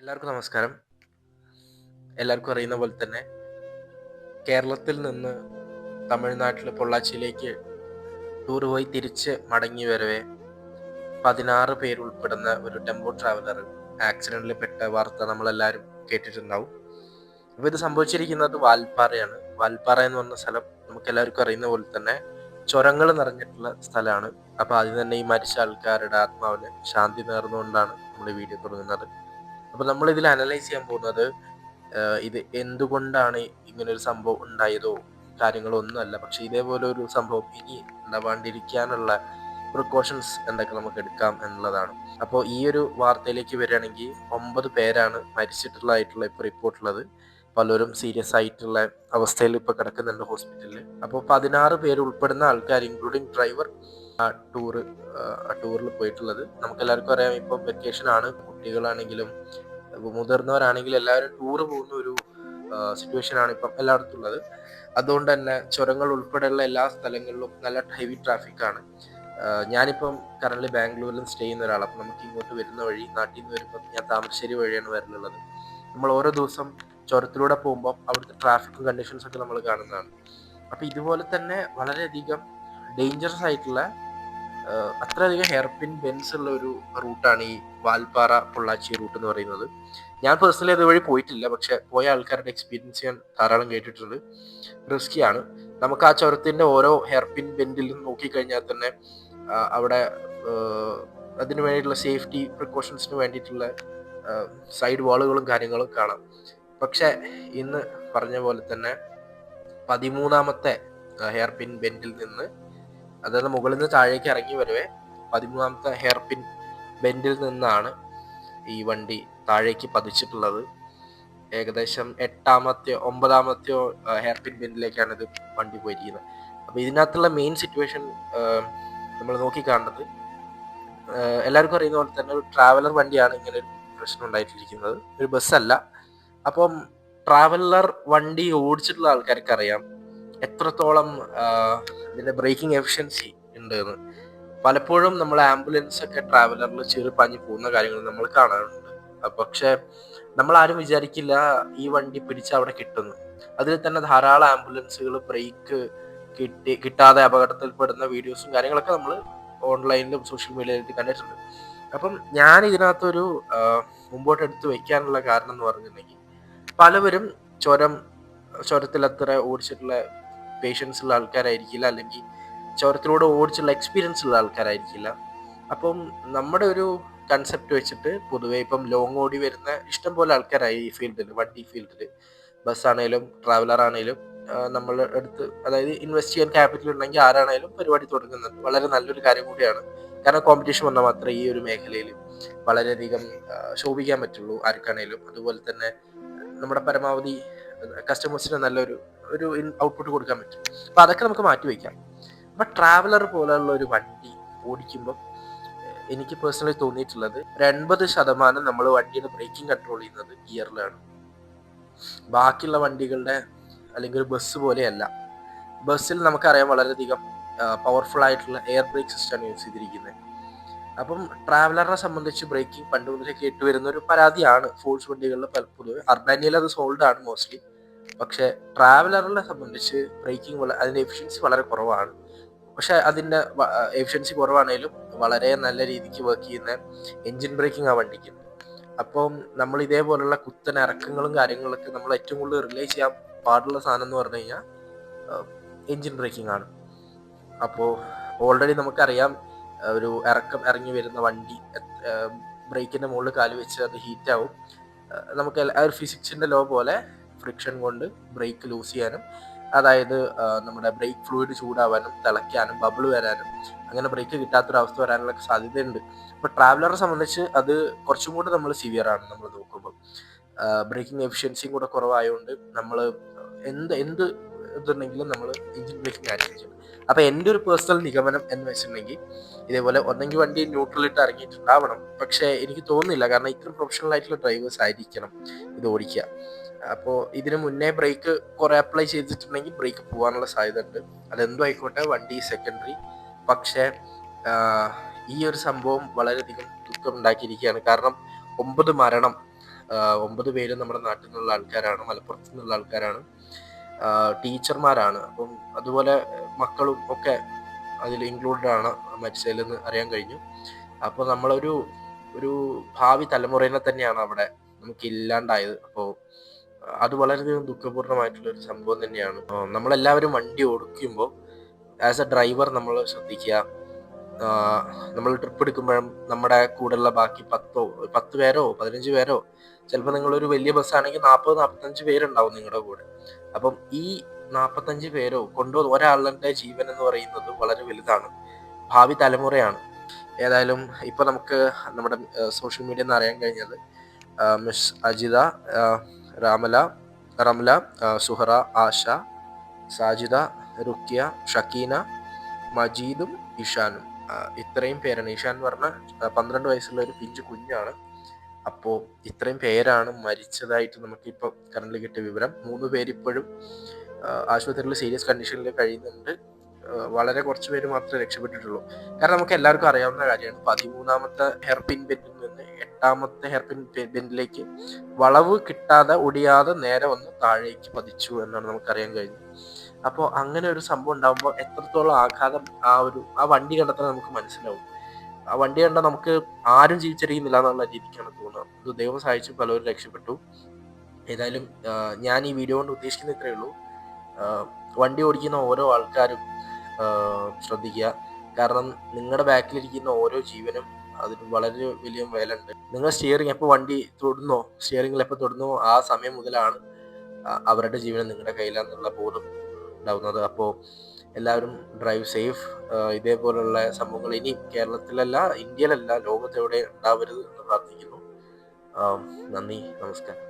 എല്ലാവർക്കും നമസ്കാരം. എല്ലാവർക്കും അറിയുന്ന പോലെ തന്നെ കേരളത്തിൽ നിന്ന് തമിഴ്നാട്ടിലെ പൊള്ളാച്ചിയിലേക്ക് ടൂർ പോയി തിരിച്ച് മടങ്ങി വരവെ 16 പേരുൾപ്പെടുന്ന ഒരു ടെമ്പോ ട്രാവലർ ആക്സിഡന്റിൽ പെട്ട വാർത്ത നമ്മളെല്ലാവരും കേട്ടിട്ടുണ്ടാവും. അപ്പോൾ ഇത് സംഭവിച്ചിരിക്കുന്നത് വാൽപ്പാറയാണ്. വാൽപ്പാറ എന്ന് പറഞ്ഞ സ്ഥലം നമുക്ക് എല്ലാവർക്കും അറിയുന്ന പോലെ തന്നെ ചുരങ്ങൾ നിറഞ്ഞിട്ടുള്ള സ്ഥലമാണ്. അപ്പോൾ ആദ്യം തന്നെ ഈ മരിച്ച ആൾക്കാരുടെ ആത്മാവിന് ശാന്തി നേർന്നുകൊണ്ടാണ് നമ്മൾ ഈ വീഡിയോ തുടങ്ങുന്നത്. അപ്പോൾ നമ്മൾ ഇതിൽ അനലൈസ് ചെയ്യാൻ പോകുന്നത് ഇത് എന്തുകൊണ്ടാണ് ഇങ്ങനൊരു സംഭവം ഉണ്ടായതോ കാര്യങ്ങളോ ഒന്നുമല്ല. പക്ഷെ ഇതേപോലെ ഒരു സംഭവം ഇനി ഉണ്ടാവാണ്ടിരിക്കാനുള്ള പ്രിക്കോഷൻസ് എന്തൊക്കെ നമുക്ക് എടുക്കാം എന്നുള്ളതാണ്. അപ്പോൾ ഈ ഒരു വാർത്തയിലേക്ക് വരികയാണെങ്കിൽ 9 പേരാണ് മരിച്ചിട്ടുള്ളതായിട്ടുള്ള ഇപ്പോൾ റിപ്പോർട്ടുള്ളത്. പലരും സീരിയസ് ആയിട്ടുള്ള അവസ്ഥയിൽ ഇപ്പോൾ കിടക്കുന്നുണ്ട് ഹോസ്പിറ്റലിൽ. അപ്പോൾ 16 പേര് ഉൾപ്പെടുന്ന ആൾക്കാർ ഇൻക്ലൂഡിങ് ഡ്രൈവർ ടൂറിൽ പോയിട്ടുള്ളത്. നമുക്ക് എല്ലാവർക്കും അറിയാം, ഇപ്പം വെക്കേഷൻ ആണ്. കുട്ടികളാണെങ്കിലും മുതിർന്നവരാണെങ്കിലും എല്ലാവരും ടൂർ പോകുന്ന ഒരു സിറ്റുവേഷൻ ആണ് ഇപ്പം എല്ലായിടത്തും ഉള്ളത്. അതുകൊണ്ട് തന്നെ ചുരങ്ങൾ ഉൾപ്പെടെയുള്ള എല്ലാ സ്ഥലങ്ങളിലും നല്ല ഹെവി ട്രാഫിക് ആണ്. ഞാനിപ്പം കറന്റ് ബാംഗ്ലൂരിലും സ്റ്റേ ചെയ്യുന്ന ഒരാളാണ്. അപ്പം നമുക്ക് ഇങ്ങോട്ട് വരുന്ന വഴി, നാട്ടിൽ നിന്ന് വരുമ്പോൾ ഞാൻ താമരശ്ശേരി വഴിയാണ് വരലുള്ളത്. നമ്മൾ ഓരോ ദിവസം ചുരത്തിലൂടെ പോകുമ്പോൾ അവിടുത്തെ ട്രാഫിക്കും കണ്ടീഷൻസ് ഒക്കെ നമ്മൾ കാണുന്നതാണ്. അപ്പം ഇതുപോലെ തന്നെ വളരെയധികം ഡേഞ്ചറസ് ആയിട്ടുള്ള അത്രയധികം ഹെയർപിൻ ബെൻസ് ഉള്ള ഒരു റൂട്ടാണ് ഈ വാൽപ്പാറ പൊള്ളാച്ചി റൂട്ട് എന്ന് പറയുന്നത്. ഞാൻ പേഴ്സണലി അതുവഴി പോയിട്ടില്ല, പക്ഷെ പോയ ആൾക്കാരുടെ എക്സ്പീരിയൻസ് ഞാൻ ധാരാളം കേട്ടിട്ടുണ്ട്. റിസ്കിയാണ്. നമുക്ക് ആ ചുരത്തിന്റെ ഓരോ ഹെയർപിൻ ബെൻഡിലും നോക്കിക്കഴിഞ്ഞാൽ തന്നെ അവിടെ അതിനു വേണ്ടിയിട്ടുള്ള സേഫ്റ്റി പ്രിക്കോഷൻസിന് വേണ്ടിയിട്ടുള്ള സൈഡ് വാളുകളും കാര്യങ്ങളും കാണാം. പക്ഷെ ഇന്ന് പറഞ്ഞ പോലെ തന്നെ 13ാമത്തെ ഹെയർപിൻ ബെൻഡിൽ നിന്ന്, അതായത് മുകളിൽ നിന്ന് താഴേക്ക് ഇറങ്ങി വരവേ 13ാമത്തെ ഹെയർപിൻ ബെൻഡിൽ നിന്നാണ് ഈ വണ്ടി താഴേക്ക് പതിച്ചിട്ടുള്ളത്. ഏകദേശം 8ാമത്തെയോ 9ാമത്തെയോ ഹെയർപിൻ ബെൻഡിലേക്കാണ് ഇത് വണ്ടി പോയിരിക്കുന്നത്. അപ്പോൾ ഇതിനകത്തുള്ള മെയിൻ സിറ്റുവേഷൻ നമ്മൾ നോക്കിക്കാണുന്നത്, എല്ലാവർക്കും അറിയുന്ന പോലെ തന്നെ ഒരു ട്രാവലർ വണ്ടിയാണ് ഇങ്ങനെ ഒരു പ്രശ്നം ഉണ്ടായിട്ടിരിക്കുന്നത്, ഒരു ബസ്സല്ല. അപ്പം ട്രാവലർ വണ്ടി ഓടിച്ചിട്ടുള്ള ആൾക്കാർക്ക് അറിയാം എത്രത്തോളം ഇതിന്റെ ബ്രേക്കിംഗ് എഫിഷ്യൻസി ഉണ്ട് എന്ന്. പലപ്പോഴും നമ്മൾ ആംബുലൻസ് ഒക്കെ ട്രാവലറിൽ ചെറുപാഞ്ഞ് പോകുന്ന കാര്യങ്ങൾ നമ്മൾ കാണാറുണ്ട്. പക്ഷെ നമ്മൾ ആരും വിചാരിക്കില്ല ഈ വണ്ടി പിടിച്ച് അവിടെ കിട്ടുന്നു. അതിൽ തന്നെ ധാരാളം ആംബുലൻസുകൾ ബ്രേക്ക് കിട്ടാതെ അപകടത്തിൽപ്പെടുന്ന വീഡിയോസും കാര്യങ്ങളൊക്കെ നമ്മൾ ഓൺലൈനിലും സോഷ്യൽ മീഡിയയിലും കണ്ടിട്ടുണ്ട്. അപ്പം ഞാൻ ഇതിനകത്തൊരു മുമ്പോട്ട് എടുത്ത് വെക്കാനുള്ള കാരണം എന്ന് പറഞ്ഞിട്ടുണ്ടെങ്കിൽ, പലവരും ചുരത്തിൽ അത്ര ഓടിച്ചിട്ടുള്ള പേഷ്യൻസ് ഉള്ള ആൾക്കാരായിരിക്കില്ല, അല്ലെങ്കിൽ ചുരത്തിലൂടെ ഓടിച്ചുള്ള എക്സ്പീരിയൻസ് ഉള്ള ആൾക്കാരായിരിക്കില്ല. അപ്പം നമ്മുടെ ഒരു കൺസെപ്റ്റ് വെച്ചിട്ട് പൊതുവെ ഇപ്പം ലോങ് ഓടി വരുന്ന ഇഷ്ടം പോലെ ആൾക്കാരായി ഈ ഫീൽഡിൽ, വണ്ടി ഫീൽഡിൽ, ബസ്സാണേലും ട്രാവലർ ആണേലും നമ്മൾ എടുത്ത്, അതായത് ഇൻവെസ്റ്റ് ചെയ്യാൻ ക്യാപിറ്റൽ ഉണ്ടെങ്കിൽ ആരാണേലും പരിപാടി തുടങ്ങുന്നത് വളരെ നല്ലൊരു കാര്യം കൂടിയാണ്. കാരണം കോമ്പറ്റീഷൻ വന്നാൽ മാത്രമേ ഈ ഒരു മേഖലയിൽ വളരെയധികം ശോഭിക്കാൻ പറ്റുള്ളൂ ആർക്കാണേലും. അതുപോലെ തന്നെ നമ്മുടെ പരമാവധി കസ്റ്റമേഴ്സിന് നല്ലൊരു ഔട്ട്പുട്ട് കൊടുക്കാൻ പറ്റും. അപ്പം അതൊക്കെ നമുക്ക് മാറ്റി വയ്ക്കാം. അപ്പം ട്രാവലർ പോലെയുള്ള ഒരു വണ്ടി ഓടിക്കുമ്പോൾ എനിക്ക് പേഴ്സണലി തോന്നിയിട്ടുള്ളത്, 80% നമ്മൾ വണ്ടിയുടെ ബ്രേക്കിംഗ് കൺട്രോൾ ചെയ്യുന്നത് ഗിയറിലാണ്. ബാക്കിയുള്ള വണ്ടികളുടെ അല്ലെങ്കിൽ ഒരു ബസ് പോലെയല്ല. ബസ്സിൽ നമുക്കറിയാം വളരെയധികം പവർഫുൾ ആയിട്ടുള്ള എയർ ബ്രേക്ക് സിസ്റ്റമാണ് യൂസ് ചെയ്തിരിക്കുന്നത്. അപ്പം ട്രാവലറിനെ സംബന്ധിച്ച് ബ്രേക്കിംഗ് പണ്ട് മുതലേ കേട്ടുവരുന്ന ഒരു പരാതിയാണ് ഫോഴ്സ് വണ്ടികളിൽ പൊതുവെ. അർബാനിയയിൽ അത് സോൾഡ് ആണ് മോസ്റ്റ്ലി. പക്ഷെ ട്രാവലറിനെ സംബന്ധിച്ച് ബ്രേക്കിംഗ് അതിന്റെ എഫിഷ്യൻസി വളരെ കുറവാണ്. പക്ഷെ അതിന്റെ എഫിഷ്യൻസി കുറവാണെങ്കിലും വളരെ നല്ല രീതിക്ക് വർക്ക് ചെയ്യുന്ന എൻജിൻ ബ്രേക്കിംഗ് ആ വണ്ടിക്ക്. അപ്പം നമ്മൾ ഇതേപോലുള്ള കുത്തൻ ഇറക്കങ്ങളും കാര്യങ്ങളൊക്കെ നമ്മൾ ഏറ്റവും കൂടുതൽ റിലേ ചെയ്യാൻ പാടുള്ള സാധനം എന്ന് പറഞ്ഞു കഴിഞ്ഞാൽ എൻജിൻ ബ്രേക്കിംഗ് ആണ്. അപ്പോൾ ഓൾറെഡി നമുക്കറിയാം, ഒരു ഇറക്കം ഇറങ്ങി വരുന്ന വണ്ടി ബ്രേക്കിന്റെ മുകളിൽ കാല് വെച്ച് അത് ഹീറ്റ് ആവും. നമുക്ക് ആ ഒരു ഫിസിക്സിന്റെ ലോ പോലെ ഫ്രിക്ഷൻ കൊണ്ട് ബ്രേക്ക് ലൂസ് ചെയ്യാനും, അതായത് നമ്മുടെ ബ്രേക്ക് ഫ്ലൂയിഡ് ചൂടാവാനും തിളയ്ക്കാനും ബബിൾ വരാനും അങ്ങനെ ബ്രേക്ക് കിട്ടാത്തൊരവസ്ഥ വരാനുള്ള സാധ്യതയുണ്ട്. അപ്പോൾ ട്രാവലറെ സംബന്ധിച്ച് അത് കുറച്ചും കൂടെ നമ്മൾ സിവിയർ ആണ്. നമ്മൾ നോക്കുമ്പോൾ ബ്രേക്കിംഗ് എഫിഷ്യൻസിയും കൂടെ കുറവായതുകൊണ്ട് നമ്മൾ എന്ത് ഇതുണ്ടെങ്കിലും നമ്മൾ എഞ്ചിൻ ബ്രേക്കിംഗ് ആയിരിക്കും. അപ്പം എൻ്റെ ഒരു പേഴ്സണൽ നിഗമനം എന്ന് വെച്ചിട്ടുണ്ടെങ്കിൽ, ഇതേപോലെ ഒന്നെങ്കിൽ വണ്ടി ന്യൂട്രലിട്ട് ഇറങ്ങിയിട്ടുണ്ടാവണം. പക്ഷേ എനിക്ക് തോന്നുന്നില്ല, കാരണം ഇത്രയും പ്രൊഫഷണൽ ആയിട്ടുള്ള ഡ്രൈവേഴ്സ് ആയിരിക്കണം ഇത് ഓടിക്കുക. അപ്പോൾ ഇതിന് മുന്നേ ബ്രേക്ക് കുറെ അപ്ലൈ ചെയ്തിട്ടുണ്ടെങ്കിൽ ബ്രേക്ക് പോകാനുള്ള സാധ്യത ഉണ്ട്. അതെന്തോ ആയിക്കോട്ടെ, വണ്ടി സെക്കൻഡറി. പക്ഷേ ഈ ഒരു സംഭവം വളരെയധികം ദുഃഖം ഉണ്ടാക്കിയിരിക്കുകയാണ്. കാരണം 9 മരണം 9 പേരും നമ്മുടെ നാട്ടിൽ നിന്നുള്ള ആൾക്കാരാണ്, മലപ്പുറത്ത് നിന്നുള്ള ആൾക്കാരാണ്, ടീച്ചർമാരാണ്. അപ്പം അതുപോലെ മക്കളും ഒക്കെ അതിൽ ഇൻക്ലൂഡഡ് ആണ് മരിച്ചതിലെന്ന് അറിയാൻ കഴിഞ്ഞു. അപ്പോൾ നമ്മളൊരു ഒരു ഭാവി തലമുറയെ തന്നെയാണ് അവിടെ നമുക്ക് ഇല്ലാണ്ടായത്. അപ്പോൾ അത് വളരെയധികം ദുഃഖപൂർണമായിട്ടുള്ളൊരു സംഭവം തന്നെയാണ്. നമ്മളെല്ലാവരും വണ്ടി ഓടിക്കുമ്പോൾ ആസ് എ ഡ്രൈവർ നമ്മൾ ശ്രദ്ധിക്കുക. നമ്മൾ ട്രിപ്പ് എടുക്കുമ്പോഴും നമ്മുടെ കൂടെയുള്ള ബാക്കി 10 പേരോ 15 പേരോ, ചിലപ്പോൾ നിങ്ങളൊരു വലിയ ബസ്സാണെങ്കിൽ 40-45 പേരുണ്ടാവും നിങ്ങളുടെ കൂടെ. അപ്പം ഈ 45 പേരോ കൊണ്ടുപോകുന്ന ഒരാളുടെ ജീവൻ എന്ന് പറയുന്നത് വളരെ വലുതാണ്, ഭാവി തലമുറയാണ്. ഏതായാലും ഇപ്പൊ നമുക്ക് നമ്മുടെ സോഷ്യൽ മീഡിയ എന്ന് അറിയാൻ കഴിഞ്ഞത് മിസ് അജിത, റംല, സുഹറ, ആശ, സാജിദ, റുക്കിയ, ഷക്കീന, മജീദും ഇഷാനും, ഇത്രയും പേരാണ്. ഇഷാൻ എന്ന് പറഞ്ഞാൽ 12 വയസ്സുള്ള ഒരു പിഞ്ചു കുഞ്ഞാണ്. അപ്പോൾ ഇത്രയും പേരാണ് മരിച്ചതായിട്ട് നമുക്കിപ്പോൾ കറന്റ് കിട്ടിയ വിവരം. 3 പേര് ഇപ്പോഴും ആശുപത്രിയിൽ സീരിയസ് കണ്ടീഷനിൽ കഴിയുന്നുണ്ട്. വളരെ കുറച്ച് പേര് മാത്രമേ രക്ഷപ്പെട്ടിട്ടുള്ളൂ. കാരണം നമുക്ക് എല്ലാവർക്കും അറിയാവുന്ന കാര്യമാണ്, 13ാമത്തെ ഹെയർപിൻ ബെൻഡിൽ നിന്ന് 8ാമത്തെ ഹെയർപിൻ ബെൻഡിലേക്ക് വളവ് കിട്ടാതെ ഒടിയാതെ നേരെ വന്ന് താഴേക്ക് പതിച്ചു എന്നാണ് നമുക്കറിയാൻ കഴിഞ്ഞത്. അപ്പോൾ അങ്ങനെ ഒരു സംഭവം ഉണ്ടാകുമ്പോൾ എത്രത്തോളം ആഘാതം ആ വണ്ടി കണ്ടെത്താൻ നമുക്ക് മനസ്സിലാവും. ആ വണ്ടി കണ്ടാൽ നമുക്ക് ആരും ജീവിച്ചിരിക്കുന്നില്ല എന്നുള്ള രീതിക്കാണ് തോന്നുന്നത്. ഇത് ദൈവം സഹായിച്ച് പലരും രക്ഷപ്പെട്ടു. ഏതായാലും ഞാൻ ഈ വീഡിയോ കൊണ്ട് ഉദ്ദേശിക്കുന്ന ഇത്രയേ ഉള്ളൂ. വണ്ടി ഓടിക്കുന്ന ഓരോ ആൾക്കാരും ശ്രദ്ധിക്കുക. കാരണം നിങ്ങളുടെ ബാക്കിലിരിക്കുന്ന ഓരോ ജീവനും അതിന് വളരെ വലിയ വില ഉണ്ട്. നിങ്ങൾ സ്റ്റിയറിംഗ് എപ്പോൾ വണ്ടി സ്റ്റിയറിംഗിൽ എപ്പോൾ തൊടുന്നോ ആ സമയം മുതലാണ് അവരുടെ ജീവനം നിങ്ങളുടെ കയ്യിലാണെന്നുള്ള ബോധം ഉണ്ടാവുന്നത്. അപ്പോൾ എല്ലാവരും ഡ്രൈവ് സേഫ്. ഇതേപോലുള്ള സംഭവങ്ങൾ ഇനി കേരളത്തിലല്ല, ഇന്ത്യയിലല്ല, ലോകത്തെവിടെ ഉണ്ടാവരുത് എന്ന് പ്രാർത്ഥിക്കുന്നു. നന്ദി, നമസ്കാരം.